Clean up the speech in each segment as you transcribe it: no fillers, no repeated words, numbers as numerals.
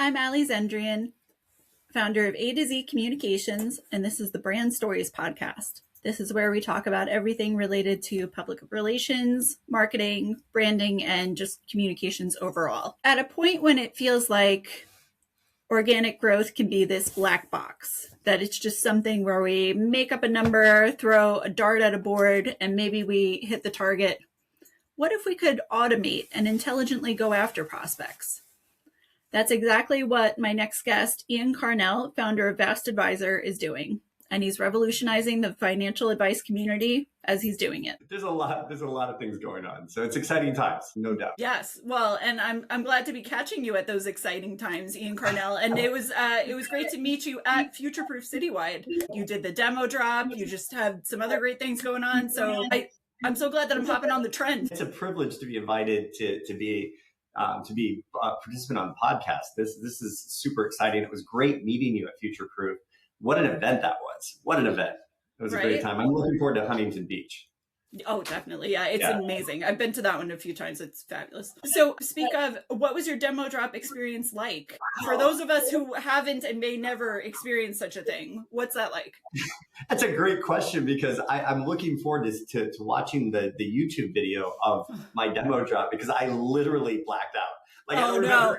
I'm Ali Zendrian, founder of AtoZ Communications, and this is the Brand Stories podcast. This is where we talk about everything related to public relations, marketing, branding, and just communications overall. At a point when it feels like organic growth can be this black box, that it's just something where we make up a number, throw a dart at a board, and maybe we hit the target. What if we could automate and intelligently go after prospects? That's exactly what my next guest, Ian Karnell, founder of VastAdvisor, is doing. And he's revolutionizing the financial advice community as he's doing it. There's a lot of things going on. So it's exciting times, no doubt. Yes. Well, and I'm glad to be catching you at those exciting times, Ian Karnell. And it was great to meet you at Future Proof Citywide. You did the demo drop. You just had some other great things going on. So I'm so glad that I'm hopping on the trend. It's a privilege to be invited to be a participant on the podcast. This is super exciting. It was great meeting you at Future Proof. What an event that was. What an event. It was a great time. I'm looking forward to Huntington Beach. Oh, definitely. Yeah, it's amazing. I've been to that one a few times. It's fabulous. So speak of, what was your demo drop experience like? For those of us who haven't and may never experience such a thing, what's that like? That's a great question, because I'm looking forward to watching the YouTube video of my demo drop, because I literally blacked out. Like, oh, no.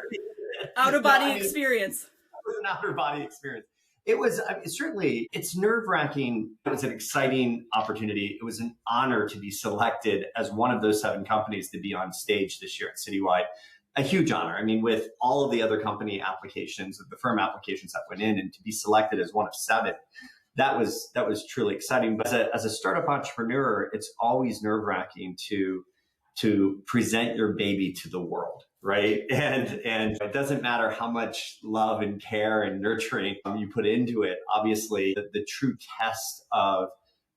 Out-of-body experience. It was an out-of-body experience. It was certainly, it's nerve-wracking. It was an exciting opportunity. It was an honor to be selected as one of those 7 companies to be on stage this year at Citywide. A huge honor. I mean, with all of the other company applications, the firm applications that went in, and to be selected as one of 7, that was truly exciting. But as a startup entrepreneur, it's always nerve-wracking to present your baby to the world, right? And it doesn't matter how much love and care and nurturing you put into it. Obviously, the true test of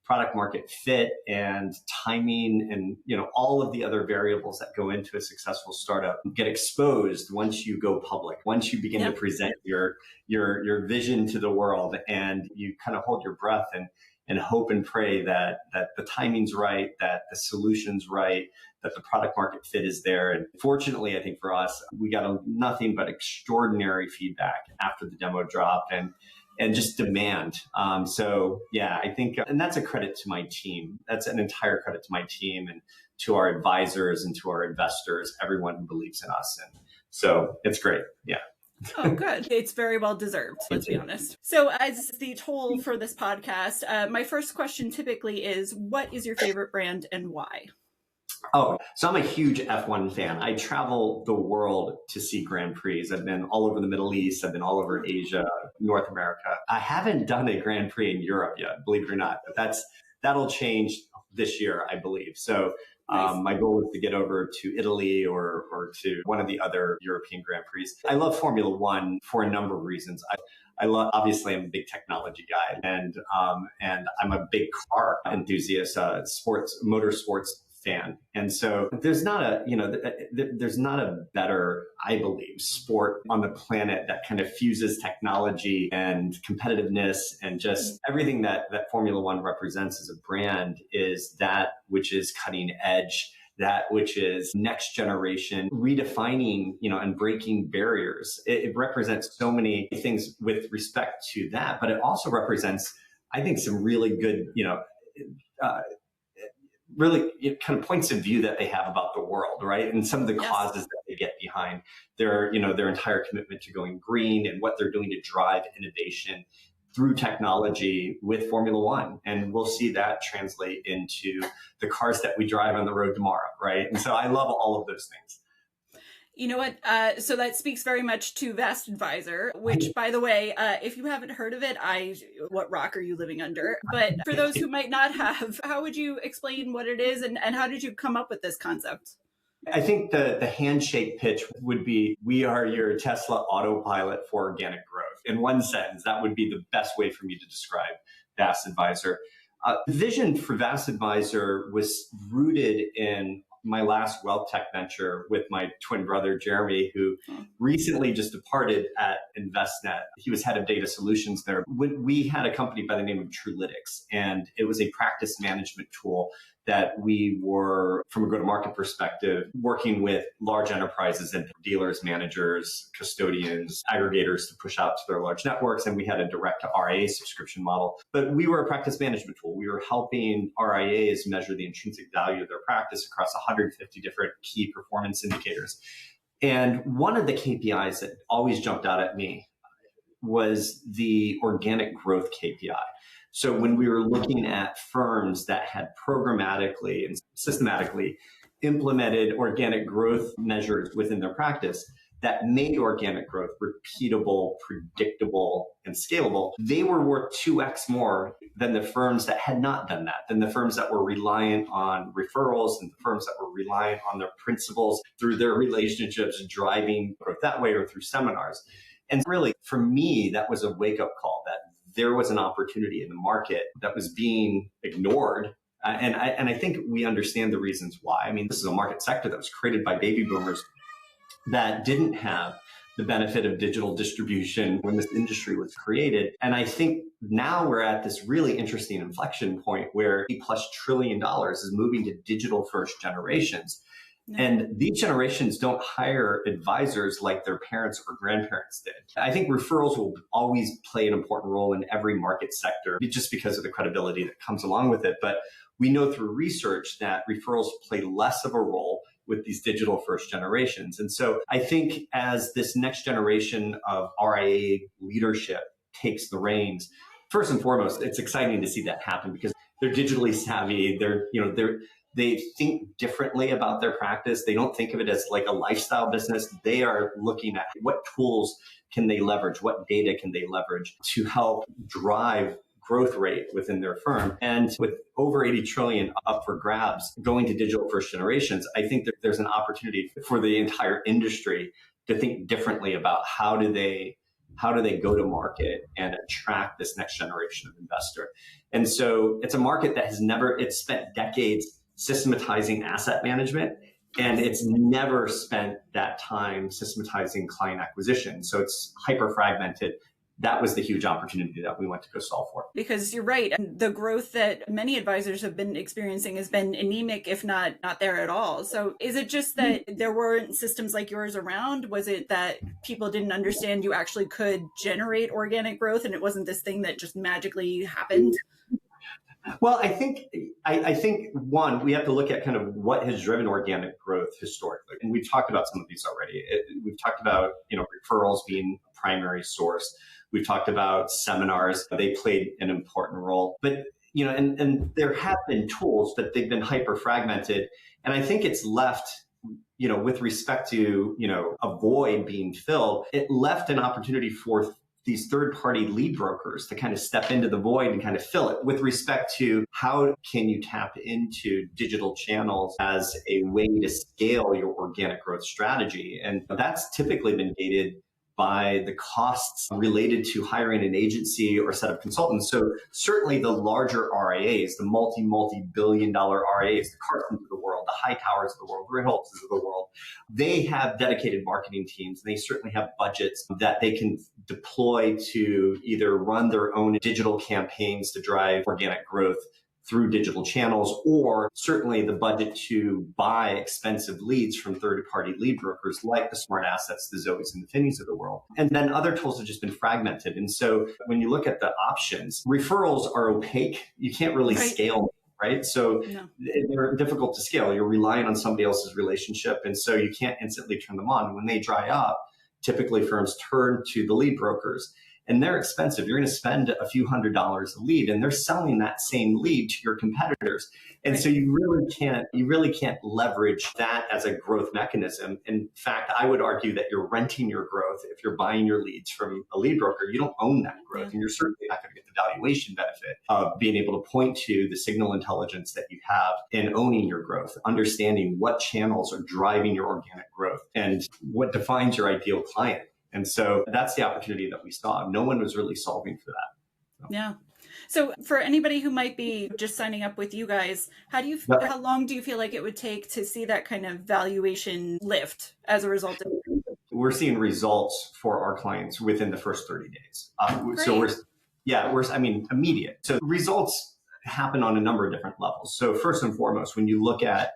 product market fit and timing and all of the other variables that go into a successful startup get exposed once you go public, once you begin to present your vision to the world, and you kind of hold your breath and hope and pray that the timing's right, that the solution's right, that the product market fit is there. And fortunately, I think for us, we got nothing but extraordinary feedback after the demo drop and just demand. So yeah, I think, and that's a credit to my team. That's an entire credit to my team and to our advisors and to our investors, everyone who believes in us. And so it's great. Yeah. Oh, good. It's very well deserved, let's be honest. So as the toll for this podcast, my first question typically is, what is your favorite brand and why? Oh, so I'm a huge F1 fan. I travel the world to see Grand Prix. I've been all over the Middle East. I've been all over Asia, North America. I haven't done a Grand Prix in Europe yet, believe it or not. But that'll change this year, I believe. So nice. My goal is to get over to Italy or to one of the other European Grand Prix. I love Formula One for a number of reasons. Obviously, I'm a big technology guy, and I'm a big car enthusiast, motorsports fan. And so there's not a better, I believe, sport on the planet that kind of fuses technology and competitiveness, and just everything that Formula One represents as a brand is that which is cutting edge, that which is next generation, redefining, and breaking barriers. It represents so many things with respect to that, but it also represents, I think, some really good, really kind of points of view that they have about the world, right? And some of the causes that they get behind their entire commitment to going green and what they're doing to drive innovation through technology with Formula One. And we'll see that translate into the cars that we drive on the road tomorrow, right? And so I love all of those things. You know what? So that speaks very much to VastAdvisor, which, by the way, if you haven't heard of it, what rock are you living under? But for those who might not have, how would you explain what it is, and how did you come up with this concept? I think the handshake pitch would be, we are your Tesla autopilot for organic growth. In one sentence, that would be the best way for me to describe VastAdvisor. The vision for VastAdvisor was rooted in my last wealth tech venture with my twin brother, Jeremy, who recently just departed at InvestNet. He was head of data solutions there. We had a company by the name of Truelytics, and it was a practice management tool that we were, from a go-to-market perspective, working with large enterprises and dealers, managers, custodians, aggregators to push out to their large networks. And we had a direct to RIA subscription model. But we were a practice management tool. We were helping RIAs measure the intrinsic value of their practice across 150 different key performance indicators. And one of the KPIs that always jumped out at me was the organic growth KPI. So when we were looking at firms that had programmatically and systematically implemented organic growth measures within their practice that made organic growth repeatable, predictable, and scalable, they were worth 2x more than the firms that had not done that, than the firms that were reliant on referrals and the firms that were reliant on their principals through their relationships driving growth that way or through seminars. And really, for me, that was a wake-up call that there was an opportunity in the market that was being ignored. And I think we understand the reasons why. I mean, this is a market sector that was created by baby boomers that didn't have the benefit of digital distribution when this industry was created. And I think now we're at this really interesting inflection point where $8+ trillion is moving to digital first generations. And these generations don't hire advisors like their parents or grandparents did. I think referrals will always play an important role in every market sector just because of the credibility that comes along with it. But we know through research that referrals play less of a role with these digital first generations. And so I think as this next generation of RIA leadership takes the reins, first and foremost, it's exciting to see that happen because they're digitally savvy. They think differently about their practice. They don't think of it as like a lifestyle business. They are looking at what tools can they leverage, what data can they leverage to help drive growth rate within their firm. And with over 80 trillion up for grabs going to digital first generations, I think that there's an opportunity for the entire industry to think differently about how do they go to market and attract this next generation of investor. And so it's a market that it's spent decades systematizing asset management, and it's never spent that time systematizing client acquisition. So it's hyper fragmented. That was the huge opportunity that we went to go solve for. Because you're right. The growth that many advisors have been experiencing has been anemic, if not there at all. So is it just that there weren't systems like yours around? Was it that people didn't understand you actually could generate organic growth and it wasn't this thing that just magically happened? Well, I think one, we have to look at kind of what has driven organic growth historically. And we've talked about some of these already. We've talked about, referrals being a primary source. We've talked about seminars. They played an important role. But, and there have been tools, but they've been hyper fragmented. And I think it's left, with respect to, a void being filled, it left an opportunity for these third-party lead brokers to kind of step into the void and kind of fill it with respect to how can you tap into digital channels as a way to scale your organic growth strategy. And that's typically been gated by the costs related to hiring an agency or a set of consultants. So certainly the larger RIAs, the multi-billion-dollar RIAs, the Carsons of the world, the Hightowers of the world, the Reynolds of the world, they have dedicated marketing teams. And they certainly have budgets that they can deploy to either run their own digital campaigns to drive organic growth through digital channels, or certainly the budget to buy expensive leads from third-party lead brokers like the Smart Assets, the Zoes, and the Finneys of the world. And then other tools have just been fragmented. And so when you look at the options, referrals are opaque. You can't really scale, right? So they're difficult to scale. You're relying on somebody else's relationship, and so you can't instantly turn them on. When they dry up, typically firms turn to the lead brokers. And they're expensive. You're going to spend a few $100s a lead, and they're selling that same lead to your competitors. And so you really can't leverage that as a growth mechanism. In fact, I would argue that you're renting your growth if you're buying your leads from a lead broker. You don't own that growth, and you're certainly not going to get the valuation benefit of being able to point to the signal intelligence that you have in owning your growth, understanding what channels are driving your organic growth and what defines your ideal client. And so that's the opportunity that we saw. No one was really solving for that. So. Yeah. So for anybody who might be just signing up with you guys, how long do you feel like it would take to see that kind of valuation lift as a result of it? We're seeing results for our clients within the first 30 days. So we're immediate. So results happen on a number of different levels. So first and foremost, when you look at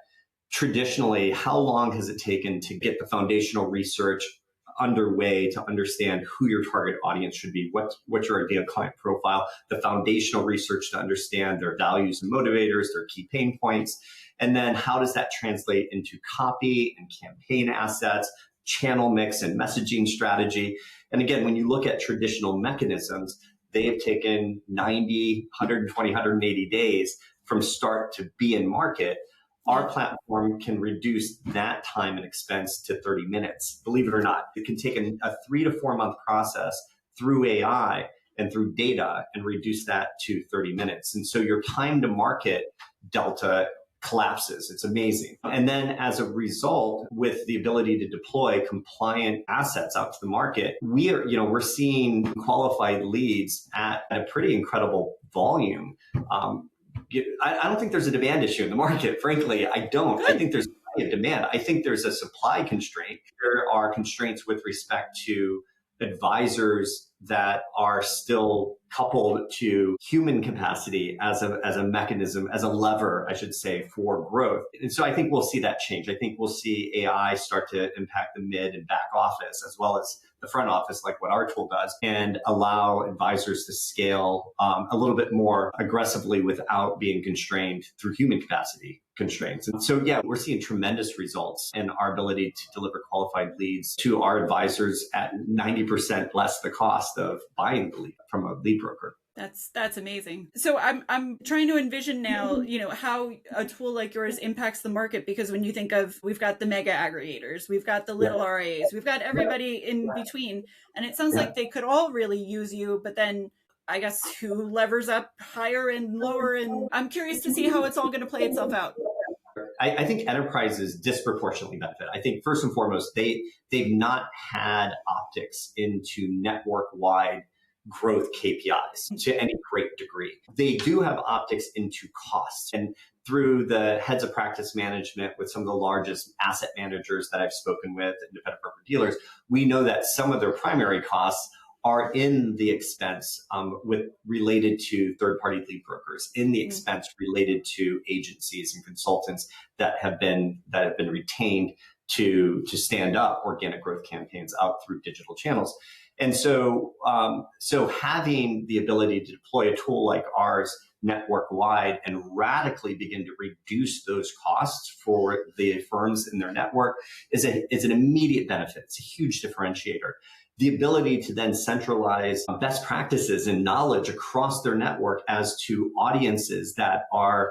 traditionally, how long has it taken to get the foundational research underway to understand who your target audience should be, what's your ideal client profile, the foundational research to understand their values and motivators, their key pain points, and then how does that translate into copy and campaign assets, channel mix and messaging strategy. And again, when you look at traditional mechanisms, they've taken 90, 120, 180 days from start to be in market. Our platform can reduce that time and expense to 30 minutes. Believe it or not, it can take a 3 to 4 month process through AI and through data and reduce that to 30 minutes. And so your time to market delta collapses. It's amazing. And then as a result, with the ability to deploy compliant assets out to the market, we're seeing qualified leads at a pretty incredible volume. I don't think there's a demand issue in the market. Frankly, I don't. I think there's plenty of demand. I think there's a supply constraint. There are constraints with respect to advisors that are still coupled to human capacity as a mechanism, as a lever, I should say, for growth. And so I think we'll see that change. I think we'll see AI start to impact the mid and back office as well as the front office, like what our tool does, and allow advisors to scale a little bit more aggressively without being constrained through human capacity constraints. And so, yeah, we're seeing tremendous results in our ability to deliver qualified leads to our advisors at 90% less the cost of buying the lead from a lead broker. That's amazing. So I'm trying to envision now, how a tool like yours impacts the market, because when you think of, we've got the mega aggregators, we've got the little RAs, we've got everybody in between, and it sounds like they could all really use you, but then I guess who levers up higher and lower? And I'm curious to see how it's all going to play itself out. I think enterprises disproportionately benefit. I think first and foremost, they've not had optics into network-wide growth KPIs to any great degree. They do have optics into costs. And through the heads of practice management with some of the largest asset managers that I've spoken with, independent broker dealers, we know that some of their primary costs are in the expense related to third-party lead brokers, in the expense related to agencies and consultants that have been retained to stand up organic growth campaigns out through digital channels. And so having the ability to deploy a tool like ours network-wide and radically begin to reduce those costs for the firms in their network is an immediate benefit. It's a huge differentiator. The ability to then centralize best practices and knowledge across their network as to audiences that are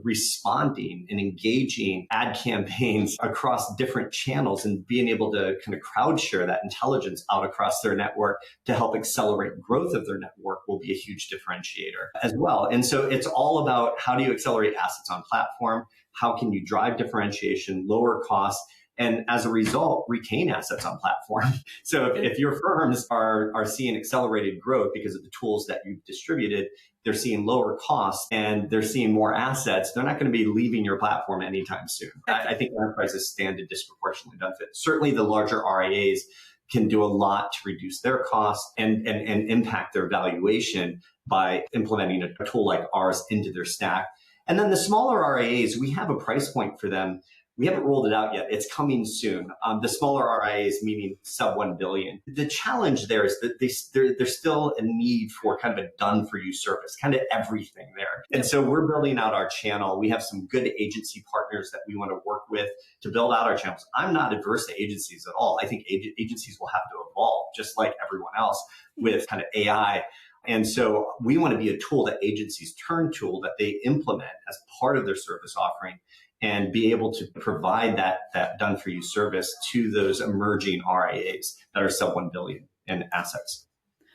responding and engaging ad campaigns across different channels, and being able to kind of crowd share that intelligence out across their network to help accelerate growth of their network will be a huge differentiator as well. And so it's all about, how do you accelerate assets on platform? How can you drive differentiation, lower costs, and as a result, retain assets on platform? So if your firms are seeing accelerated growth because of the tools that you've distributed, they're seeing lower costs and they're seeing more assets, they're not going to be leaving your platform anytime soon. I think enterprises stand to disproportionately benefit. Certainly the larger RIAs can do a lot to reduce their costs and impact their valuation by implementing a tool like ours into their stack. And then the smaller RIAs, we have a price point for them. We haven't rolled it out yet. It's coming soon. The smaller RIAs, meaning sub 1 billion. The challenge there is that there's still a need for kind of a done-for-you service, kind of everything there. And so we're building out our channel. We have some good agency partners that we want to work with to build out our channels. I'm not adverse to agencies at all. I think agencies will have to evolve, just like everyone else, with kind of AI. And so we want to be a tool that agencies turn to, that they implement as part of their service offering, and be able to provide that done-for-you service to those emerging RIAs that are sub 1 billion in assets.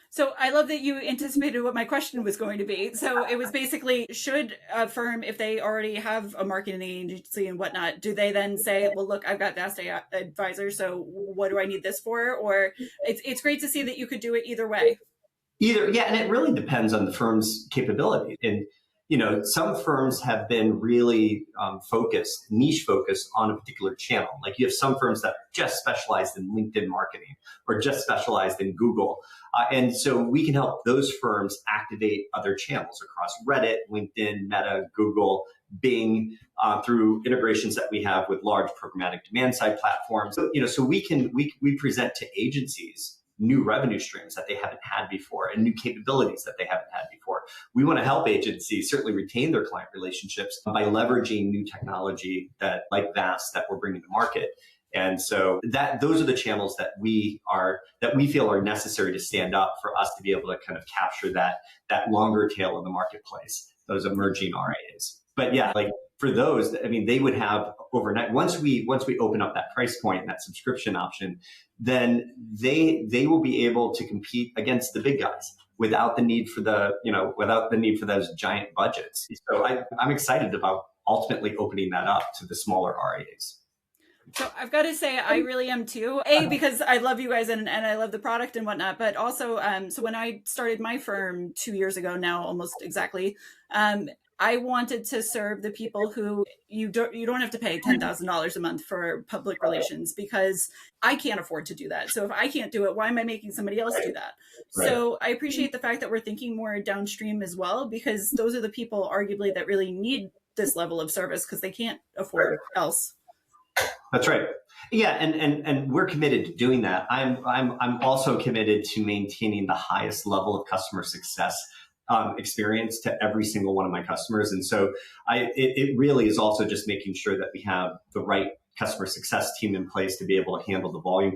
So I love that you anticipated what my question was going to be. So it was basically, should a firm, if they already have a marketing agency and whatnot, do they then say, well, look, I've got VastAdvisor, so what do I need this for? Or it's great to see that you could do it either way. And it really depends on the firm's capability. And some firms have been really niche focused on a particular channel. Like you have some firms that just specialized in LinkedIn marketing or just specialized in Google. And so we can help those firms activate other channels across Reddit, LinkedIn, Meta, Google, Bing, through integrations that we have with large programmatic demand side platforms. So we present to agencies new revenue streams that they haven't had before and new capabilities that they haven't had before. We want to help agencies certainly retain their client relationships by leveraging new technology like Vast that we're bringing to market. And so those are the channels that we feel are necessary to stand up for us to be able to kind of capture that longer tail in the marketplace, those emerging RIAs. But yeah, like for those, I mean, they would have overnight, once we open up that price point and that subscription option, then they will be able to compete against the big guys without the need for those giant budgets. So I'm excited about ultimately opening that up to the smaller RIAs. So I've got to say, I really am too. Because I love you guys and I love the product and whatnot. But also, so when I started my firm 2 years ago now, almost exactly, I wanted to serve the people who you don't have to pay $10,000 a month for public relations, because I can't afford to do that. So if I can't do it, why am I making somebody else do that? Right. So I appreciate the fact that we're thinking more downstream as well, because those are the people arguably that really need this level of service because they can't afford else. That's right. Yeah, and we're committed to doing that. I'm also committed to maintaining the highest level of customer success experience to every single one of my customers. And so it really is also just making sure that we have the right customer success team in place to be able to handle the volume.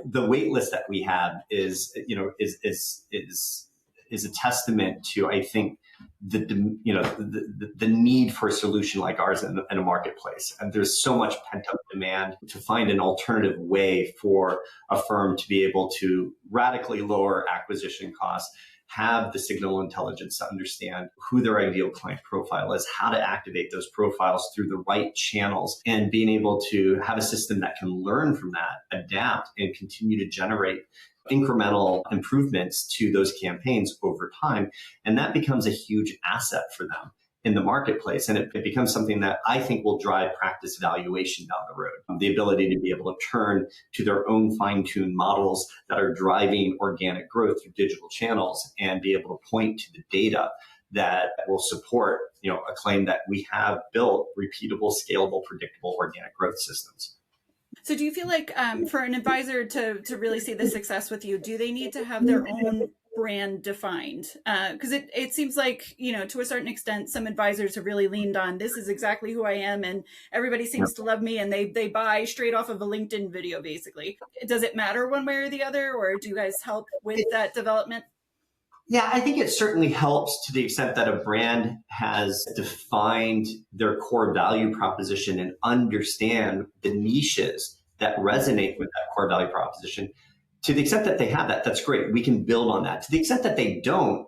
The wait list that we have is a testament to, I think, the need for a solution like ours in a marketplace. And there's so much pent up demand to find an alternative way for a firm to be able to radically lower acquisition costs, have the signal intelligence to understand who their ideal client profile is, how to activate those profiles through the right channels, and being able to have a system that can learn from that, adapt, and continue to generate incremental improvements to those campaigns over time. And that becomes a huge asset for them in the marketplace. And it becomes something that I think will drive practice valuation down the road. The ability to be able to turn to their own fine-tuned models that are driving organic growth through digital channels and be able to point to the data that will support, a claim that we have built repeatable, scalable, predictable organic growth systems. So do you feel like for an advisor to really see the success with you, do they need to have their own brand defined? Because it seems like, to a certain extent, some advisors have really leaned on, this is exactly who I am, and everybody seems to love me, and they buy straight off of a LinkedIn video, basically. Does it matter one way or the other, or do you guys help with that development? Yeah, I think it certainly helps to the extent that a brand has defined their core value proposition and understand the niches that resonate with that core value proposition. To the extent that they have that, that's great. We can build on that. To the extent that they don't,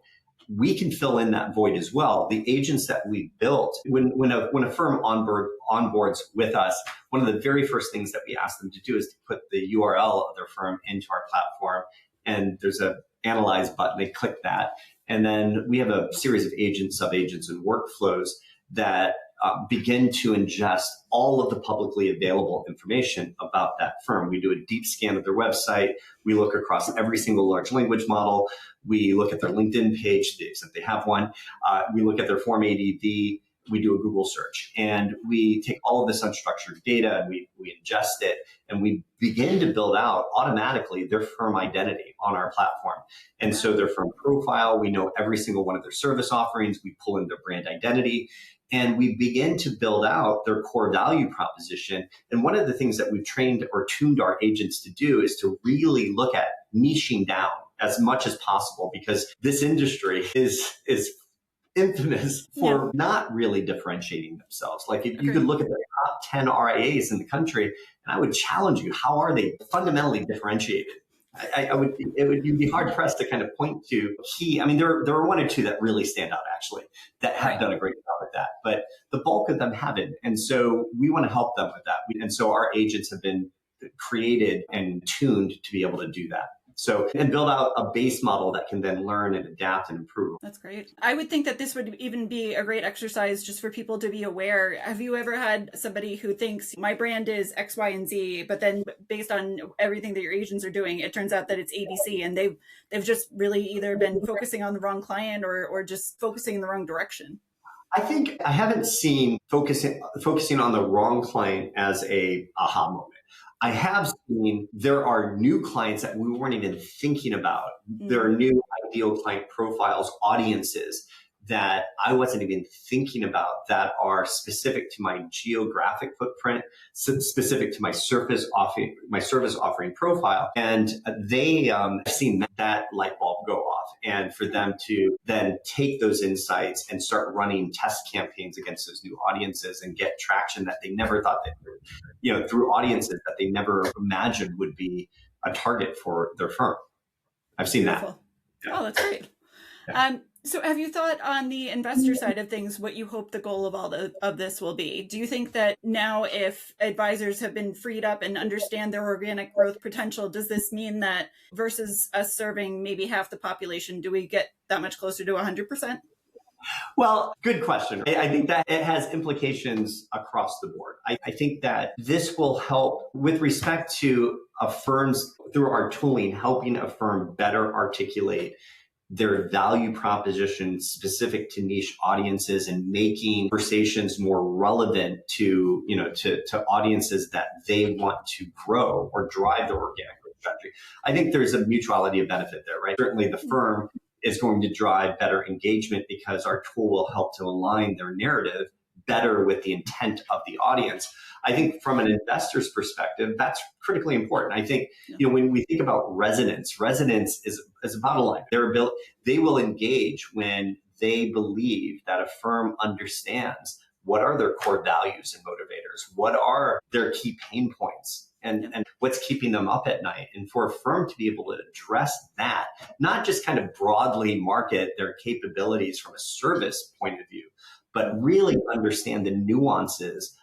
we can fill in that void as well. The agents that we built, when a firm onboards with us, one of the very first things that we ask them to do is to put the URL of their firm into our platform. And there's a analyze button, they click that. And then we have a series of agents, sub-agents, and workflows that begin to ingest all of the publicly available information about that firm. We do a deep scan of their website. We look across every single large language model. We look at their LinkedIn page, to the extent they have one. We look at their Form ADV. We do a Google search, and we take all of this unstructured data and we ingest it, and we begin to build out automatically their firm identity on our platform. And so their firm profile, we know every single one of their service offerings, we pull in their brand identity, and we begin to build out their core value proposition. And one of the things that we've trained or tuned our agents to do is to really look at niching down as much as possible, because this industry is infamous for not really differentiating themselves. Like if you could look at the top 10 RIAs in the country, and I would challenge you, how are they fundamentally differentiated? You'd be hard pressed to kind of point to key. I mean, there are one or two that really stand out actually that have done a great job at that, but the bulk of them haven't. And so we want to help them with that. And so our agents have been created and tuned to be able to do that. So, and build out a base model that can then learn and adapt and improve. That's great. I would think that this would even be a great exercise just for people to be aware. Have you ever had somebody who thinks my brand is X, Y, and Z, but then based on everything that your agents are doing, it turns out that it's ABC, and they've just really either been focusing on the wrong client or just focusing in the wrong direction? I think I haven't seen focusing on the wrong client as a aha moment. I have seen there are new clients that we weren't even thinking about. There are new ideal client profiles, audiences that I wasn't even thinking about that are specific to my geographic footprint, specific to my service offering profile. And they have seen that light bulb go off. And for them to then take those insights and start running test campaigns against those new audiences and get traction that they never thought they would, through audiences that they never imagined would be a target for their firm. I've seen Beautiful. That. Yeah. Oh, that's great. Yeah. So have you thought on the investor side of things what you hope the goal of all of this will be? Do you think that now if advisors have been freed up and understand their organic growth potential, does this mean that versus us serving maybe half the population, do we get that much closer to 100%? Well, good question. I think that it has implications across the board. I think that this will help with respect to a firm's, through our tooling, helping a firm better articulate their value proposition specific to niche audiences and making conversations more relevant to audiences that they want to grow or drive their organic growth strategy. I think there's a mutuality of benefit there, right? Certainly the firm is going to drive better engagement because our tool will help to align their narrative better with the intent of the audience. I think from an investor's perspective, that's critically important. I think, when we think about resonance is about alignment. They will engage when they believe that a firm understands what are their core values and motivators, what are their key pain points, and what's keeping them up at night. And for a firm to be able to address that, not just kind of broadly market their capabilities from a service point of view, but really understand the nuances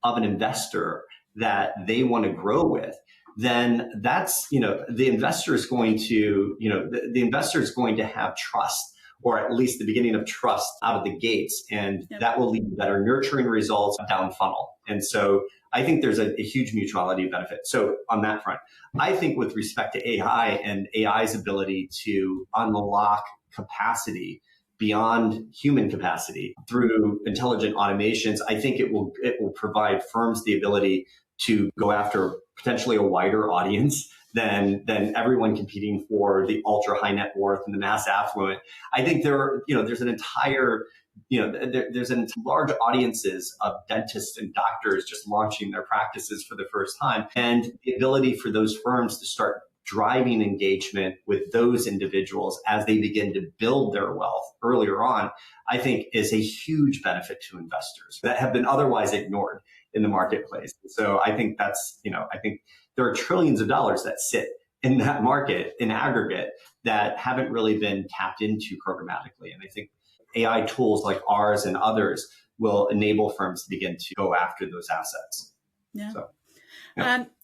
of an investor that they want to grow with, then that's, the investor is going to, the investor is going to have trust, or at least the beginning of trust out of the gates. And that will lead to better nurturing results down funnel. And so I think there's a huge mutuality of benefit. So on that front, I think with respect to AI and AI's ability to unlock capacity beyond human capacity through intelligent automations, I think it will provide firms the ability to go after potentially a wider audience than everyone competing for the ultra high net worth and the mass affluent. I think there's an entire there's large audiences of dentists and doctors just launching their practices for the first time, and the ability for those firms to start driving engagement with those individuals as they begin to build their wealth earlier on, I think is a huge benefit to investors that have been otherwise ignored in the marketplace. So I think that's, I think there are trillions of dollars that sit in that market in aggregate that haven't really been tapped into programmatically. And I think AI tools like ours and others will enable firms to begin to go after those assets. Yeah.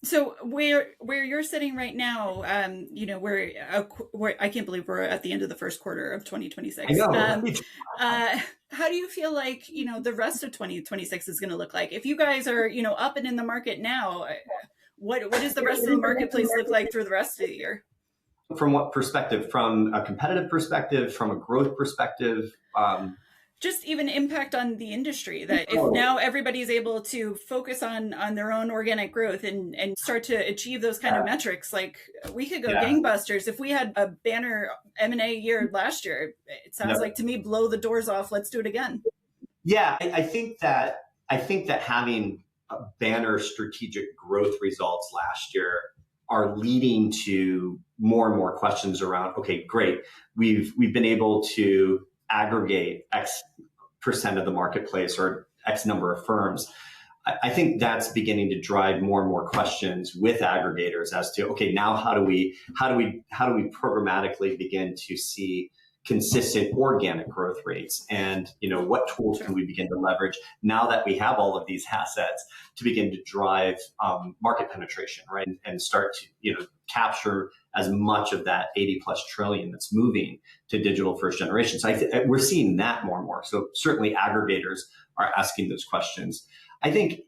So where you're sitting right now, where I can't believe we're at the end of the first quarter of 2026. I know. How do you feel like, the rest of 2026 is going to look like? If you guys are, up and in the market now, what does the rest of the marketplace look like through the rest of the year? From what perspective? From a competitive perspective, from a growth perspective? Just even impact on the industry, that if now everybody's able to focus on their own organic growth and start to achieve those kind of metrics, like we could go gangbusters. If we had a banner M&A year last year, it sounds like to me, blow the doors off. Let's do it again. Yeah, I think that having banner strategic growth results last year are leading to more and more questions around, okay, great. We've been able to aggregate X percent of the marketplace or X number of firms. I think that's beginning to drive more and more questions with aggregators as to, okay, now how do we programmatically begin to see consistent organic growth rates, and what tools can we begin to leverage now that we have all of these assets to begin to drive market penetration, right, and start to capture as much of that 80 plus trillion that's moving to digital first generation. So we're seeing that more and more. So certainly aggregators are asking those questions. I think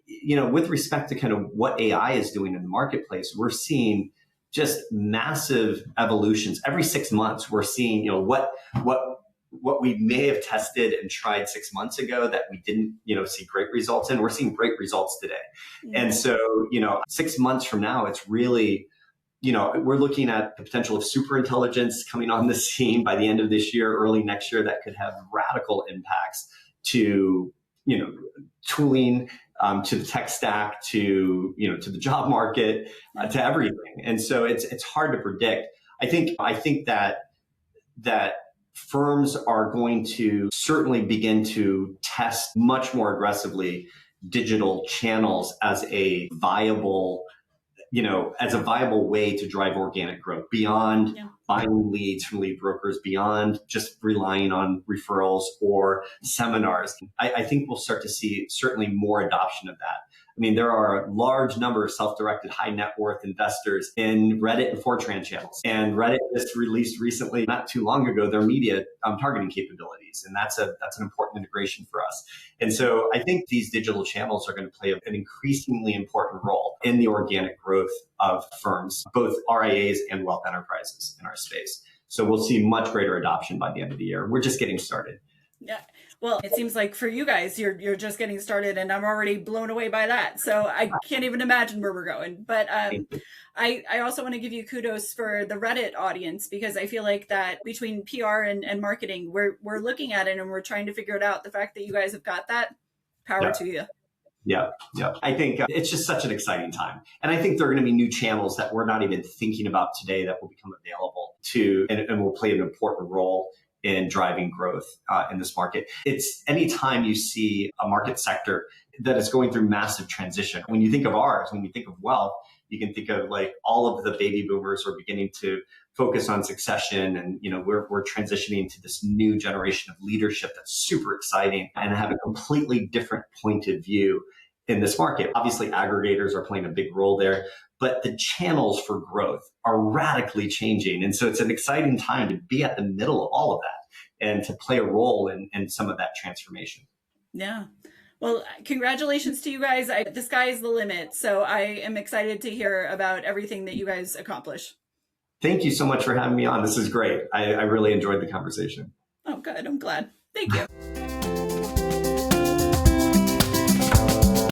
with respect to kind of what AI is doing in the marketplace, we're seeing just massive evolutions. Every 6 months, we're seeing, what we may have tested and tried 6 months ago that we didn't, see great results in, we're seeing great results today. Yeah. And so, 6 months from now, it's really, we're looking at the potential of super intelligence coming on the scene by the end of this year, early next year, that could have radical impacts to, tooling, to the tech stack, to the job market, to everything. And so it's hard to predict. I think that firms are going to certainly begin to test much more aggressively digital channels as a viable way to drive organic growth beyond buying leads from lead brokers, beyond just relying on referrals or seminars. I think we'll start to see certainly more adoption of that. I mean, there are a large number of self-directed high net worth investors in Reddit and Fortran channels. And Reddit just released recently, not too long ago, their media targeting capabilities. And that's an important integration for us. And so I think these digital channels are going to play an increasingly important role in the organic growth of firms, both RIAs and wealth enterprises in our space. So we'll see much greater adoption by the end of the year. We're just getting started. Yeah. Well, it seems like for you guys, you're just getting started, and I'm already blown away by that. So I can't even imagine where we're going. But I also want to give you kudos for the Reddit audience, because I feel like that between PR and marketing, we're looking at it and we're trying to figure it out. The fact that you guys have got that, power to you. Yeah. I think it's just such an exciting time. And I think there are going to be new channels that we're not even thinking about today that will become available and will play an important role in driving growth in this market. It's anytime you see a market sector that is going through massive transition. When you think of ours, when you think of wealth, you can think of like all of the baby boomers are beginning to focus on succession, and we're transitioning to this new generation of leadership that's super exciting and have a completely different point of view in this market. Obviously, aggregators are playing a big role there, but the channels for growth are radically changing. And so it's an exciting time to be at the middle of all of that and to play a role in some of that transformation. Yeah. Well, congratulations to you guys. The sky is the limit. So I am excited to hear about everything that you guys accomplish. Thank you so much for having me on. This is great. I really enjoyed the conversation. Oh, good. I'm glad. Thank you.